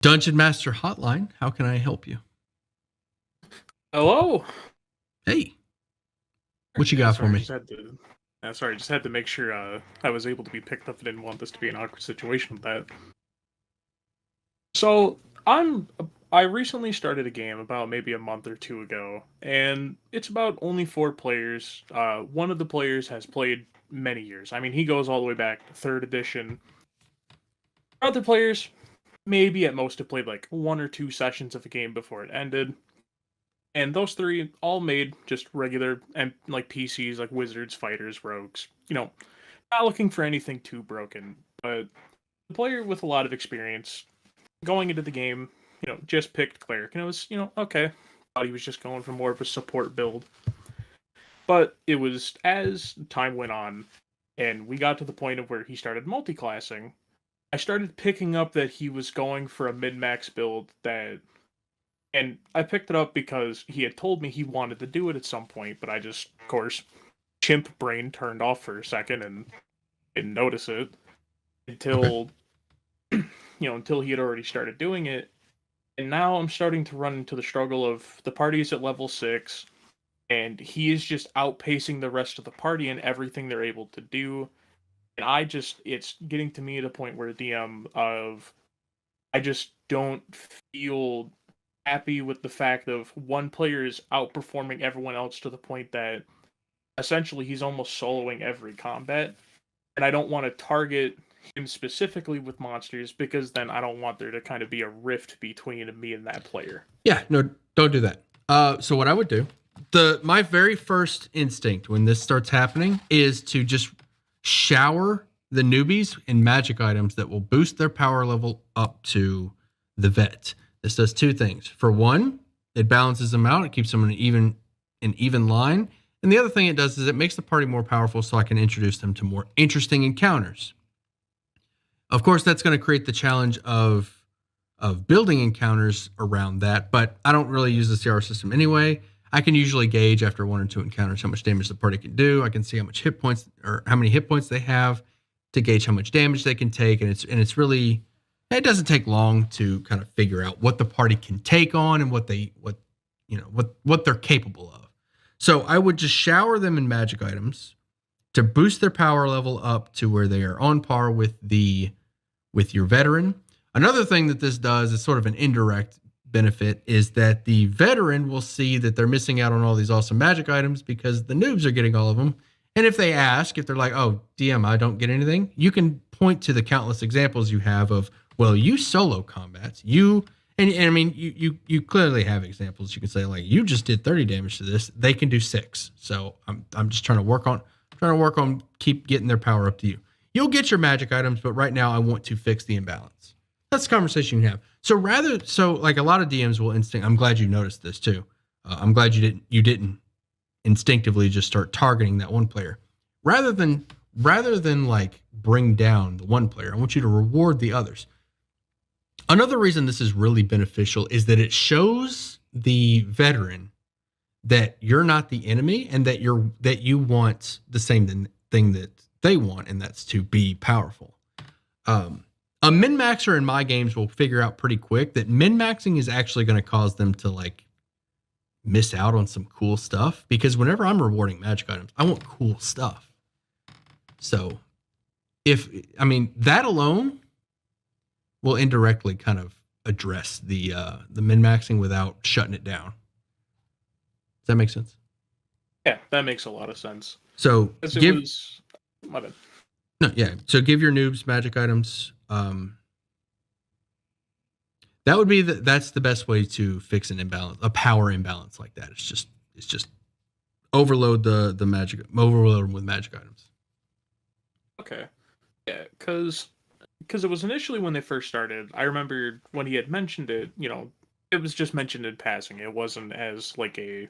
Dungeon Master Hotline. How can I help you? Hello. Hey, what you Yeah, got for sorry, me? just had to. Sorry, just had to make sure I was able to be picked up. I didn't want this to be an awkward situation with that. So I'm. I recently started a game about maybe a month or two ago, and it's about only 4 players. One of the players has played many years. I mean, he goes all the way back to third edition. Other players, maybe at most, have played like 1 or 2 sessions of a game before it ended. And those three all made just regular and like PCs, like wizards, fighters, rogues. Not looking for anything too broken, but the player with a lot of experience going into the game, just picked cleric, and it was, okay. Thought he was just going for more of a support build, but it was as time went on, and we got to the point of where he started multi-classing. I started picking up that he was going for a min-max build and I picked it up because he had told me he wanted to do it at some point, but I just, of course, chimp brain turned off for a second and didn't notice it Okay. until until he had already started doing it. And now I'm starting to run into the struggle of the party's at level 6, and he is just outpacing the rest of the party in everything they're able to do. And it's getting to me at a point where DM of I just don't feel happy with the fact of one player is outperforming everyone else to the point that essentially he's almost soloing every combat. And I don't want to target him specifically with monsters because then I don't want there to kind of be a rift between me and that player. Yeah, no, don't do that. So what I would do, my very first instinct when this starts happening is to just shower the newbies in magic items that will boost their power level up to the vet. This does two things. For one, it balances them out. It keeps them in an even line. And the other thing it does is it makes the party more powerful so I can introduce them to more interesting encounters. Of course, that's going to create the challenge of building encounters around that, but I don't really use the CR system anyway. I can usually gauge after 1 or 2 encounters how much damage the party can do. I can see how much hit points or how many hit points they have to gauge how much damage they can take, and it's really, it doesn't take long to kind of figure out what the party can take on and what they're capable of. So I would just shower them in magic items to boost their power level up to where they are on par with your veteran. Another thing that this does is sort of an indirect benefit is that the veteran will see that they're missing out on all these awesome magic items because the noobs are getting all of them. And if they ask, if they're like, "Oh, DM, I don't get anything," you can point to the countless examples you have of, well, you solo combats, and I mean, you clearly have examples. You can say like, you just did 30 damage to this; they can do 6. So I'm just trying to work on keep getting their power up to you. You'll get your magic items, but right now I want to fix the imbalance. That's the conversation you have. So like a lot of DMs will instinct. I'm glad you noticed this too. I'm glad you didn't instinctively just start targeting that one player. Rather than like bring down the one player, I want you to reward the others. Another reason this is really beneficial is that it shows the veteran that you're not the enemy and that you want the same thing that they want, and that's to be powerful. A min maxer in my games will figure out pretty quick that min maxing is actually going to cause them to like miss out on some cool stuff because whenever I'm rewarding magic items, I want cool stuff. So if I mean that alone will indirectly kind of address the min maxing without shutting it down. Does that make sense? Yeah, that makes a lot of sense. So As it give was, my bad. no, yeah. So give your noobs magic items. That would be that's the best way to fix an imbalance, a power imbalance like that. It's just overload them with magic items. Okay, yeah, because it was initially when they first started. I remember when he had mentioned it. It was just mentioned in passing. It wasn't as like a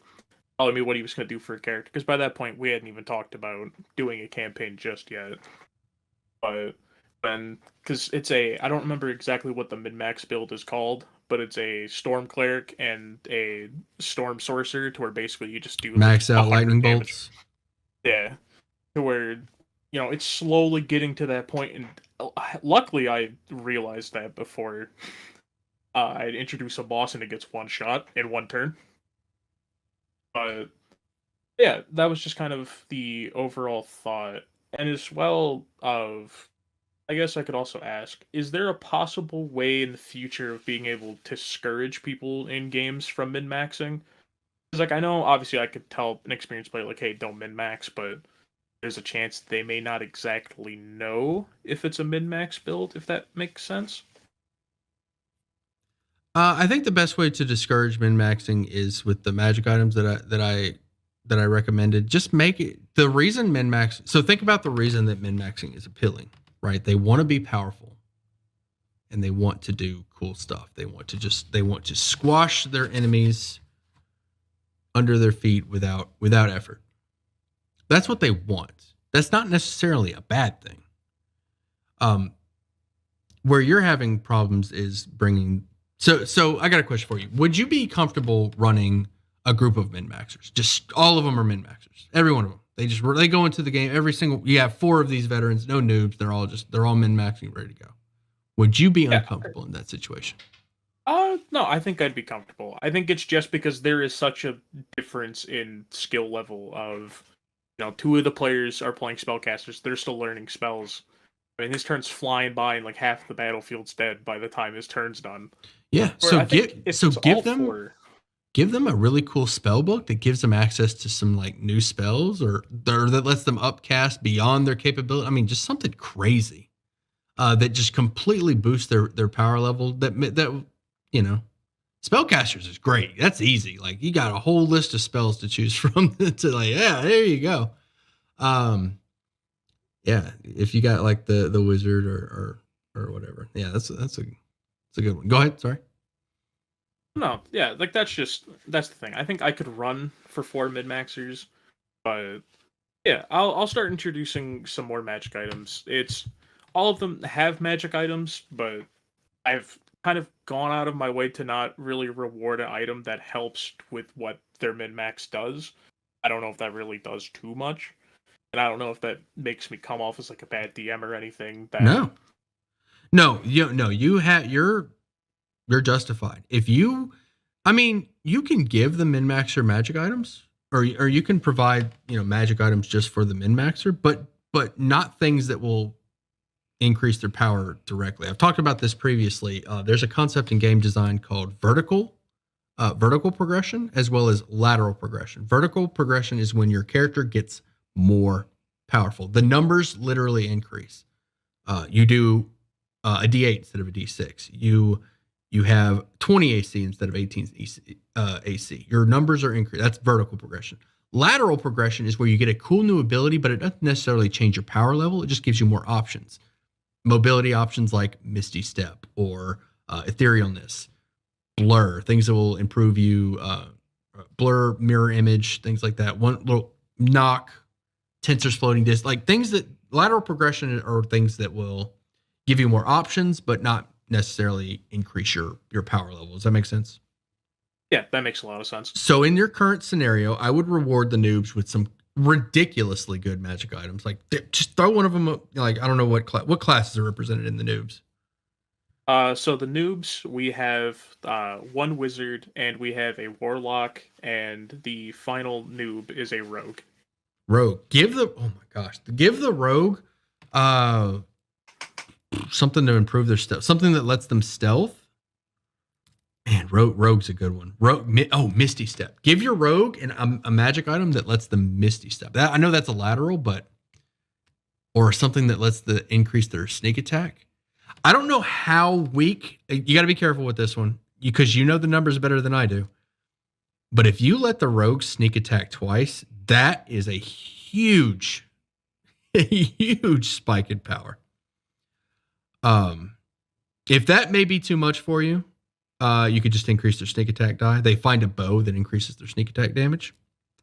telling me what he was going to do for a character. Because by that point, we hadn't even talked about doing a campaign just yet. But because it's I don't remember exactly what the mid max build is called, but it's a storm cleric and a storm sorcerer to where basically you just do like Max out 100 lightning damage. bolts. Yeah, to where it's slowly getting to that point, and luckily I realized that before I'd introduce a boss and it gets one shot in one turn. But yeah, that was just kind of the overall thought. And as well of, I guess I could also ask, is there a possible way in the future of being able to discourage people in games from min-maxing? Because like I know obviously I could tell an experienced player like, hey, don't min-max, but there's a chance they may not exactly know if it's a min-max build, if that makes sense. I think the best way to discourage min maxing is with the magic items that I recommended. Just make it the reason min max. So think about the reason that min maxing is appealing, right? They want to be powerful, and they want to do cool stuff. They want to squash their enemies under their feet without effort. That's what they want. That's not necessarily a bad thing. Um, where you're having problems is bringing. So I got a question for you. Would you be comfortable running a group of min maxers? Just all of them are min maxers. Every one of them. They go into the game. Every single. You have 4 of these veterans. No noobs. They're all min maxing, ready to go. Would you be Yeah. uncomfortable in that situation? No, I think I'd be comfortable. I think it's just because there is such a difference in skill level of, 2 of the players are playing spellcasters. They're still learning spells. I mean, his turn's flying by and like half the battlefield's dead by the time his turn's done. Yeah. Where So I think if it's give all them 4, give them a really cool spell book that gives them access to some like new spells or that lets them upcast beyond their capability. I mean, just something crazy that just completely boosts their power level. That spellcasters is great. That's easy. Like you got a whole list of spells to choose from. To like, yeah, there you go. Yeah, if you got like the wizard or whatever, yeah, that's a good one. Go ahead. Sorry. no, yeah, like that's the thing. I think I could run for 4 mid maxers, but yeah, I'll start introducing some more magic items. It's all of them have magic items, but I've kind of gone out of my way to not really reward an item that helps with what their min max does. I don't know if that really does too much, and I don't know if that makes me come off as like a bad DM or anything. That No, no, you're justified. If you, I mean, you can give the min maxer magic items, or you can provide magic items just for the min maxer, but not things that will increase their power directly. I've talked about this previously. There's a concept in game design called vertical progression as well as lateral progression. Vertical progression is when your character gets more powerful. The numbers literally increase. You do a D8 instead of a D6. You have 20 AC instead of 18 AC. Your numbers are increased. That's vertical progression. Lateral progression is where you get a cool new ability, but it doesn't necessarily change your power level. It just gives you more options. Mobility options like Misty Step or Etherealness, Blur, things that will improve you, Blur, Mirror Image, things like that. One little Knock, Tensor's Floating Disk, like things that lateral progression are things that will give you more options, but not necessarily increase your power level. Does that make sense? yeah, that makes a lot of sense. So in your current scenario, I would reward the noobs with some ridiculously good magic items. Like just throw one of them. Like I don't know what classes are represented in the noobs. So the noobs, we have 1 wizard and we have a warlock, and the final noob is a rogue. Rogue. Give the rogue something to improve their stealth. Something that lets them stealth. Man, rogue's a good one. Misty Step. Give your rogue a magic item that lets them Misty Step. I know that's a lateral, but or something that lets the increase their sneak attack. I don't know how weak. You got to be careful with this one because you know the numbers better than I do. But if you let the rogue sneak attack twice, that is a huge spike in power. If that may be too much for you, you could just increase their sneak attack die. They find a bow that increases their sneak attack damage.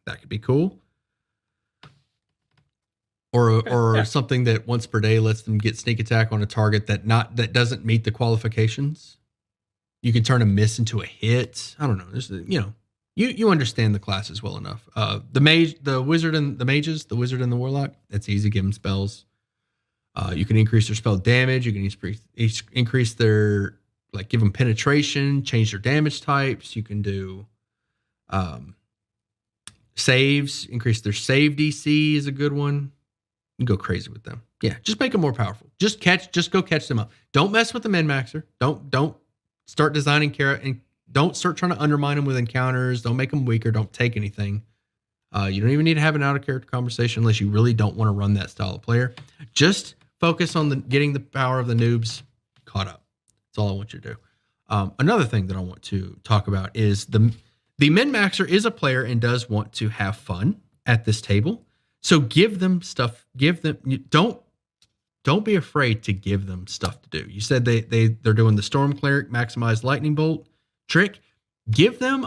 That could be cool. Or something that once per day lets them get sneak attack on a target that doesn't meet the qualifications. You can turn a miss into a hit. I don't know. There's you understand the classes well enough. The wizard and the mages, the wizard and the warlock. That's easy. Give them spells. You can increase their spell damage. You can increase their like give them penetration, change their damage types. You can do saves, increase their save DC is a good one. You can go crazy with them. Yeah, just make them more powerful. Just go catch them up. Don't mess with the min-maxer. Don't start designing and don't start trying to undermine them with encounters. Don't make them weaker. Don't take anything. You don't even need to have an out-of-character conversation unless you really don't want to run that style of player. Just focus on getting the power of the noobs caught up. That's all I want you to do. Another thing that I want to talk about is the min-maxer is a player and does want to have fun at this table. So give them stuff. Don't be afraid to give them stuff to do. You said they're doing the Storm Cleric maximized lightning bolt trick. Give them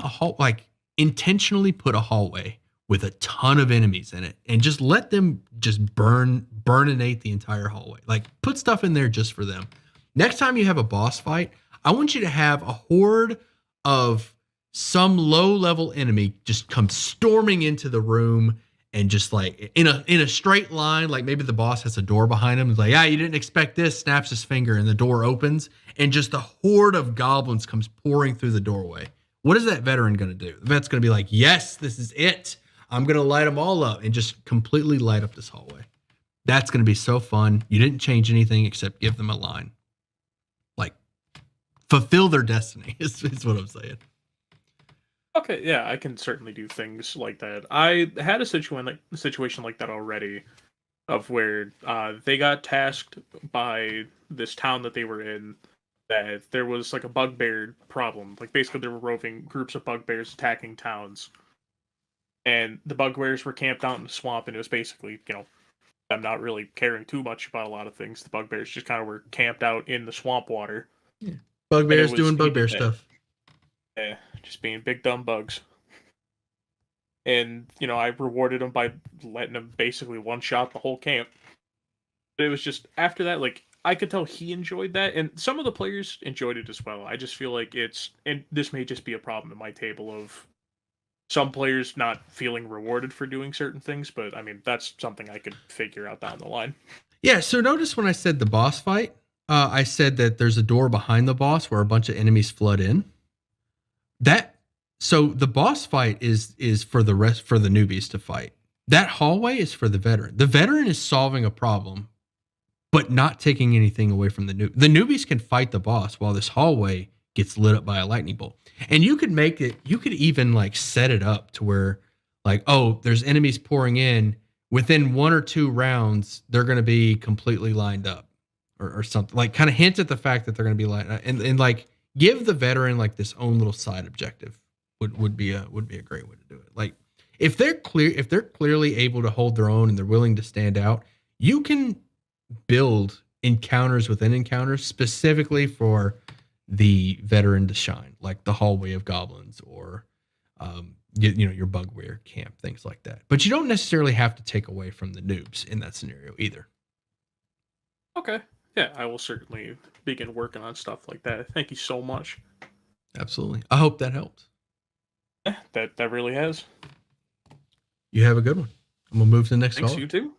intentionally put a hallway with a ton of enemies in it and just let them just burninate the entire hallway. Like put stuff in there just for them. Next time you have a boss fight, I want you to have a horde of some low level enemy just come storming into the room and just like in a straight line, like maybe the boss has a door behind him. It's like, you didn't expect this, snaps his finger and the door opens and just a horde of goblins comes pouring through the doorway. What is that veteran going to do? The vet's going to be like, yes, this is it. I'm going to light them all up and just completely light up this hallway. That's going to be so fun. You didn't change anything except give them a line. Like, fulfill their destiny is what I'm saying. Okay, yeah, I can certainly do things like that. I had a situation like that already, of where they got tasked by this town that they were in, that there was like a bugbear problem. Like basically there were roving groups of bugbears attacking towns. And the bugbears were camped out in the swamp, and it was basically, I'm not really caring too much about a lot of things. The bugbears just kind of were camped out in the swamp water. Yeah. Bugbears doing bugbear stuff. Yeah, just being big dumb bugs. And, I rewarded them by letting them basically one-shot the whole camp. But it was just, after that, like, I could tell he enjoyed that, and some of the players enjoyed it as well. I just feel like and this may just be a problem at my table of some players not feeling rewarded for doing certain things, but I mean, that's something I could figure out down the line. Yeah, so notice when I said the boss fight, I said that there's a door behind the boss where a bunch of enemies flood in. So the boss fight is for the newbies to fight. That hallway is for the veteran. The veteran is solving a problem, but not taking anything away from the newbies can fight the boss while this hallway gets lit up by a lightning bolt. And you could even like set it up to where like, there's enemies pouring in. Within 1 or 2 rounds, they're going to be completely lined up or something. Like kind of hint at the fact that they're going to be lined up and like give the veteran like this own little side objective would be a great way to do it. Like if they're clearly able to hold their own and they're willing to stand out, you can build encounters within encounters specifically for the veteran to shine, like the hallway of goblins or your bugbear camp, things like that. But you don't necessarily have to take away from the noobs in that scenario either. Okay. Yeah, I will certainly begin working on stuff like that. Thank you so much. Absolutely. I hope that helped. Yeah, that really has. You have a good one. I'm gonna move to the next Thanks, caller. you too.